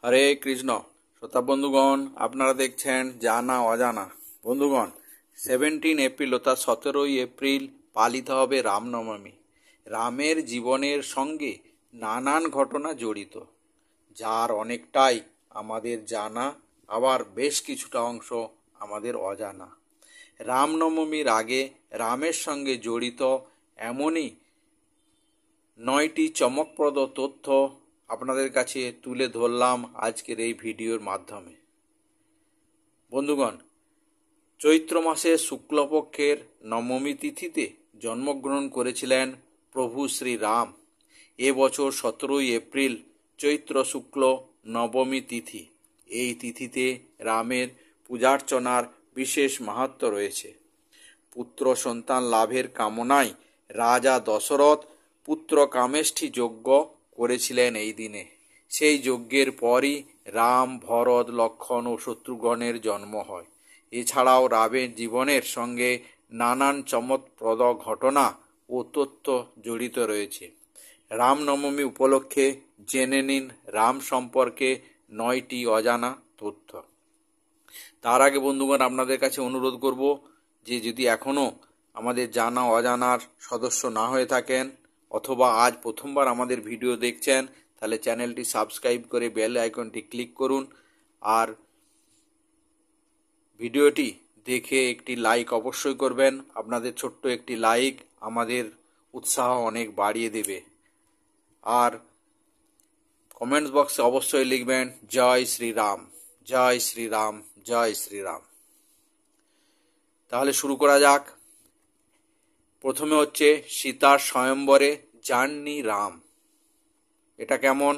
হরে কৃষ্ণ। শ্রোতা বন্ধুগণ, আপনারা দেখছেন জানা অজানা। বন্ধুগণ, 17 এপ্রিল অর্থাৎ 17 এপ্রিল পালিত হবে রামনবমী। রামের জীবনের সঙ্গে নানান ঘটনা জড়িত, যার অনেকটাই আমাদের জানা, আবার বেশ কিছুটা অংশ আমাদের অজানা। রামনবমীর আগে রামের সঙ্গে জড়িত এমনই 9টি চমকপ্রদ তথ্য আপনাদের কাছে তুলে ধরলাম আজকের এই ভিডিওর মাধ্যমে। বন্ধুগণ, চৈত্র মাসের শুক্লপক্ষের নবমী তিথিতে জন্মগ্রহণ করেছিলেন প্রভু শ্রীরাম। এবছর 17 এপ্রিল চৈত্র শুক্ল নবমী তিথি। এই তিথিতে রামের পূজার্চনার বিশেষ মাহাত্ম্য রয়েছে। পুত্র সন্তান লাভের কামনায় রাজা দশরথ পুত্র কামেষ্ঠী যজ্ঞ করেছিলেন এই দিনে। সেই যজ্ঞের পরই রাম, ভরত, লক্ষ্মণ ও শত্রুঘ্নের জন্ম হয়। এছাড়াও রামের জীবনের সঙ্গে নানান চমকপ্রদ ঘটনা ও তথ্য জড়িত রয়েছে। রামনবমী উপলক্ষে জেনে নিন রাম সম্পর্কে 9টি অজানা তথ্য। তার আগে বন্ধুগণ, আপনাদের কাছে অনুরোধ করব যে যদি এখনও আমাদের জানা অজানার সদস্য না হয়ে থাকেন অথবা আজ প্রথমবার আমাদের ভিডিও দেখছেন, তাহলে চ্যানেলটি সাবস্ক্রাইব করে বেল আইকনটি ক্লিক করুন। আর ভিডিওটি দেখে একটি লাইক অবশ্যই করবেন। আপনাদের ছোট্ট একটি লাইক আমাদের উৎসাহ অনেক বাড়িয়ে দেবে। আর কমেন্টস বক্সে অবশ্যই লিখবেন জয় শ্রীরাম, জয় শ্রীরাম, জয় শ্রীরাম। তাহলে শুরু করা যাক। প্রথমে হচ্ছে সীতার স্বয়ম্বরে যাননি রাম। এটা কেমন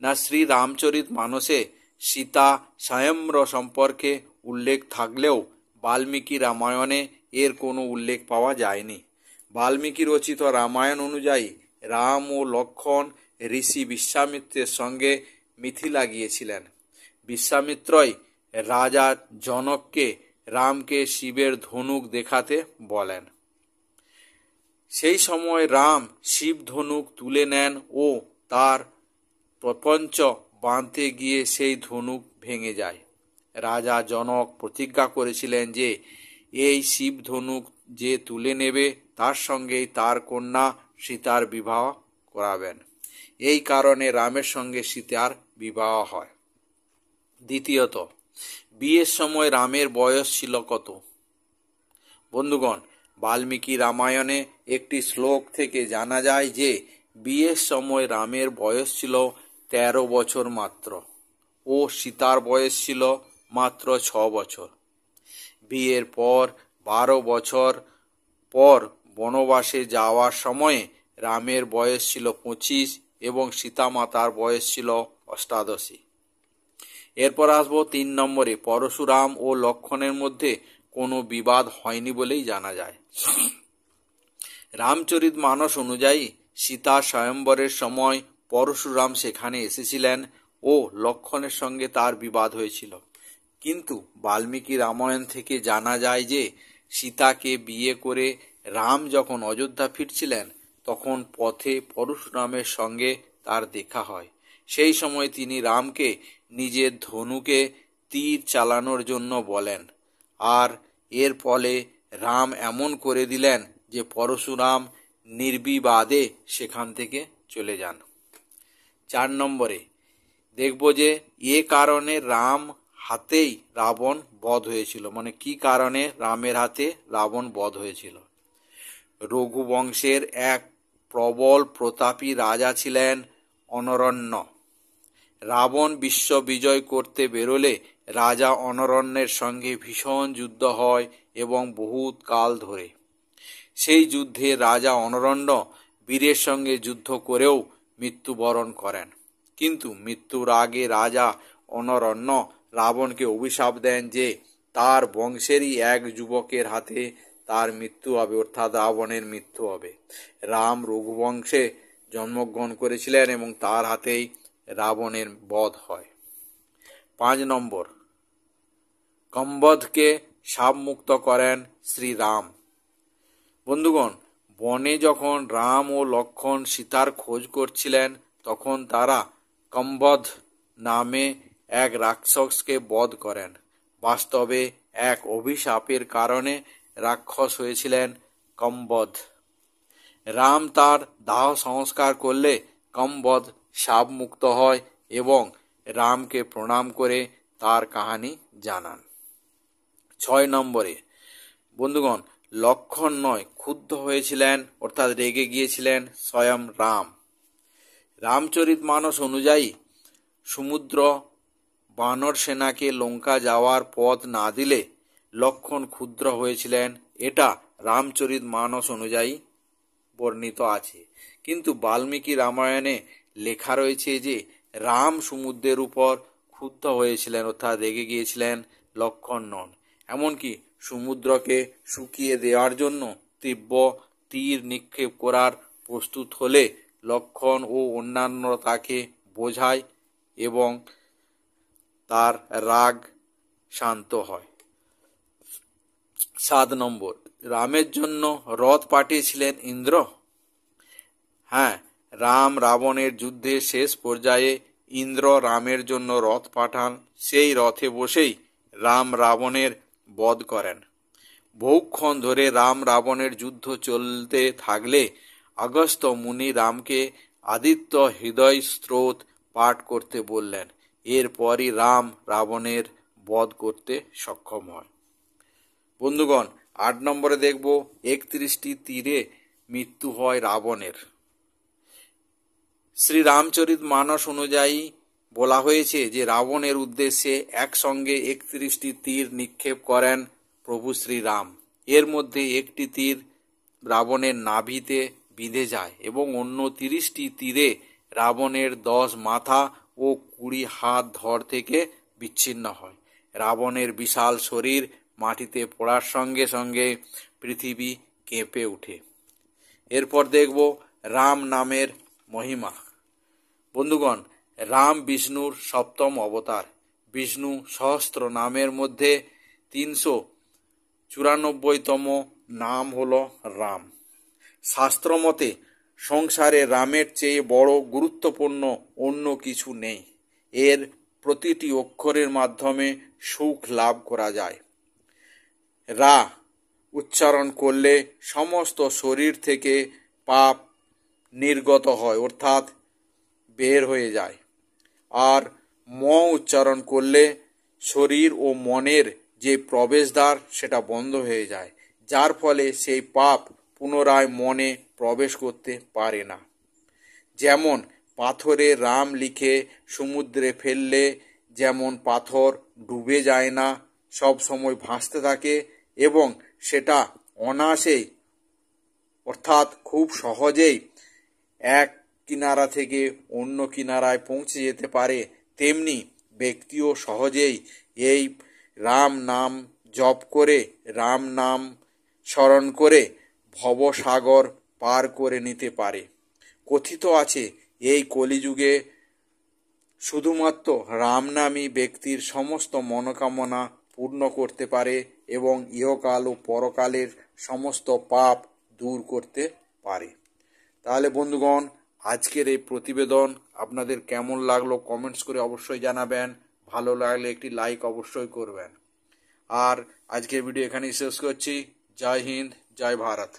না, শ্রী রামচরিত মানসে সীতা স্বয়ম্বর সম্পর্কে উল্লেখ থাকলেও বাল্মীকি রামায়ণে এর কোনো উল্লেখ পাওয়া যায়নি। বাল্মীকি রচিত রামায়ণ অনুযায়ী রাম ও লক্ষ্মণ ঋষি বিশ্বামিত্রের সঙ্গে মিথিলা গিয়েছিলেন। বিশ্বামিত্রই রাজা জনককে রামকে শিবের ধনুক দেখাতে বলেন। সেই সময় রাম শিব ধনুক তুলে নেন ও তার প্রপঞ্চ বাঁধতে গিয়ে সেই ধনুক ভেঙে যায়। রাজা জনক প্রতিজ্ঞা করেছিলেন যে এই শিব ধনুক যে তুলে নেবে তার সঙ্গেই তার কন্যা সীতার বিবাহ করাবেন। এই কারণে রামের সঙ্গে সীতার বিবাহ হয়। দ্বিতীয়ত, বিয়ের সময় রামের বয়স ছিল কত? বন্ধুগণ, বাল্মীকি রামায়ণে একটি শ্লোক থেকে জানা যায় যে বিয়ের সময় রামের বয়স ছিল 13 বছর মাত্র ও সীতার বয়স ছিল মাত্র 6 বছর। বিয়ের পর 12 বছর পর বনবাসে যাওয়ার সময়ে রামের বয়স ছিল 25 এবং সীতা মাতার বয়স ছিল 88। এরপর আসবো 3 নম্বরে। পরশুরাম ও লক্ষ্মণের মধ্যে কোনো বিবাদ হয়নি বলেই জানা যায়। রামচরিত মানস অনুযায়ী সীতা স্বয়ম্বরের সময় পরশুরাম সেখানে এসেছিলেন ও লক্ষ্মণের সঙ্গে তার বিবাদ হয়েছিল। কিন্তু বাল্মীকি রামায়ণ থেকে জানা যায় যে সীতাকে বিয়ে করে রাম যখন অযোধ্যা ফিরছিলেন তখন পথে পরশুরামের সঙ্গে তার দেখা হয়। সেই সময় তিনি রামকে নিজের ধনুকে তীর চালানোর জন্য বলেন, আর এর ফলে রাম এমন করে দিলেন যে পরশুরাম নির্বিবাদে সেখান থেকে চলে যান। 4 নম্বরে দেখব যে এ কারণে রাম হাতেই রাবণ বধ হয়েছিল। মানে কি কারণে রামের হাতে রাবণ বধ হয়েছিল? রঘুবংশের এক প্রবল প্রতাপী রাজা ছিলেন অনরণ্য। রাবণ বিশ্ব বিজয় করতে বেরোলে রাজা অনরণ্যের সঙ্গে ভীষণ যুদ্ধ হয় এবং বহুত কাল ধরে। সেই যুদ্ধে রাজা অনরণ্য বীরের সঙ্গে যুদ্ধ করেও মৃত্যুবরণ করেন। কিন্তু মৃত্যুর আগে রাজা অনরণ্য রাবণকে অভিশাপ দেন যে তার বংশেরই এক যুবকের হাতে তার মৃত্যু হবে, অর্থাৎ রাবণের মৃত্যু হবে। রাম রঘুবংশে জন্মগ্রহণ করেছিলেন এবং তার হাতেই রাবণের বধ হয়। 5 নম্বর, কম্বধকে শাপমুক্ত করেন শ্রীরাম। বন্ধুগণ, বনে যখন রাম ও লক্ষ্মণ সীতার খোঁজ করছিলেন তখন তারা কম্বধ নামে এক রাক্ষসকে বধ করেন। বাস্তবে এক অভিশাপের কারণে রাক্ষস হয়েছিলেন কম্বধ। রাম তার দাহ সংস্কার করলে কম্বধ শাপ মুক্ত হয় এবং রামকে প্রণাম করে তার কাহিনী জানান। 6 নম্বরে বন্ধুগণ, লক্ষণ নয় ক্ষুব্ধ হয়েছিলেন অর্থাৎ রেগে গিয়েছিলেন স্বয়ং রাম। রামচরিতমানস অনুযায়ী সমুদ্র বানর সেনাকে লঙ্কা যাওয়ার পথ না দিলে লক্ষণ ক্ষুব্ধ হয়েছিলেন, এটা রামচরিতমানস অনুযায়ী বর্ণিত আছে। কিন্তু বাল্মীকি রামায়ণে লেখা রয়েছে যে রাম সমুদ্রের উপর ক্ষুব্ধ হয়েছিলেন অর্থাৎ রেগে গিয়েছিলেন, লক্ষণ নন। এমনকি সমুদ্রকে শুকিয়ে দেওয়ার জন্য তীব্র তীর নিক্ষেপ করার প্রস্তুত হলে লক্ষণ ও অন্যান্য তাকে বোঝায় এবং তার রাগ শান্ত হয়। 7 নম্বর, রামের জন্য রথ পাঠিয়েছিলেন ইন্দ্র। হ্যাঁ, রাম রাবণের যুদ্ধের শেষ পর্যায়ে ইন্দ্র রামের জন্য রথ পাঠান। সেই রথে বসেই রাম রাবণের বধ করেন। বহুক্ষণ ধরে রাম রাবণের যুদ্ধ চলতে থাকলে আগস্ত্য মুনি রামকে আদিত্য হৃদয় স্রোত পাঠ করতে বললেন। এরপরই রাম রাবণের বধ করতে সক্ষম হয়। বন্ধুগণ, 8 নম্বরে দেখব 31টি তীরে মৃত্যু হয় রাবণের। শ্রী রামচরিতমানস অনুযায়ী বলা হয়েছে যে রাবণের উদ্দেশ্যে একসঙ্গে 31টি তীর নিক্ষেপ করেন প্রভু শ্রীরাম। এর মধ্যে একটি তীর রাবণের নাভিতে বিঁধে যায় এবং অন্য 30টি তীরে রাবণের 10 মাথা ও 20 হাত ধড় থেকে বিচ্ছিন্ন হয়। রাবণের বিশাল শরীর মাটিতে পড়ার সঙ্গে সঙ্গে পৃথিবী কেঁপে ওঠে। এরপর দেখব রাম নামের মহিমা। বন্ধুগণ, রাম বিষ্ণুর 7ম অবতার। বিষ্ণু সহস্র নামের মধ্যে 394তম নাম হল রাম। শাস্ত্রমতে সংসারে রামের চেয়ে বড় গুরুত্বপূর্ণ অন্য কিছু নেই। এর প্রতিটি অক্ষরের মাধ্যমে সুখ লাভ করা যায়। রা উচ্চারণ করলে সমস্ত শরীর থেকে পাপ নির্গত হয় অর্থাৎ বের হয়ে যায়। আর ম উচ্চারণ করলে শরীর ও মনের যে প্রবেশদ্বার সেটা বন্ধ হয়ে যায়, যার ফলে সেই পাপ পুনরায় মনে প্রবেশ করতে পারে না। যেমন পাথরে রাম লিখে সমুদ্রে ফেললে যেমন পাথর ডুবে যায় না, সব সময় ভাসতে থাকে এবং সেটা অনায়াসেই অর্থাৎ খুব সহজেই এক কিনারা থেকে অন্য কিনারায় পৌঁছে যেতে পারে, তেমনি ব্যক্তিও সহজেই এই রাম নাম জপ করে, রাম নাম স্মরণ করে ভবসাগর পার করে নিতে পারে। কথিত আছে এই কলিযুগে শুধুমাত্র রাম নামই ব্যক্তির সমস্ত মনোকামনা পূর্ণ করতে পারে এবং ইহকাল ও পরকালের সমস্ত পাপ দূর করতে পারে। তাহলে বন্ধুগণ, আজকের এই প্রতিবেদন আপনাদের কেমন লাগলো কমেন্টস করে অবশ্যই জানাবেন। ভালো লাগলে একটি লাইক অবশ্যই করবেন। আর আজকের ভিডিও এখানেই শেষ করছি। জয় হিন্দ, জয় ভারত।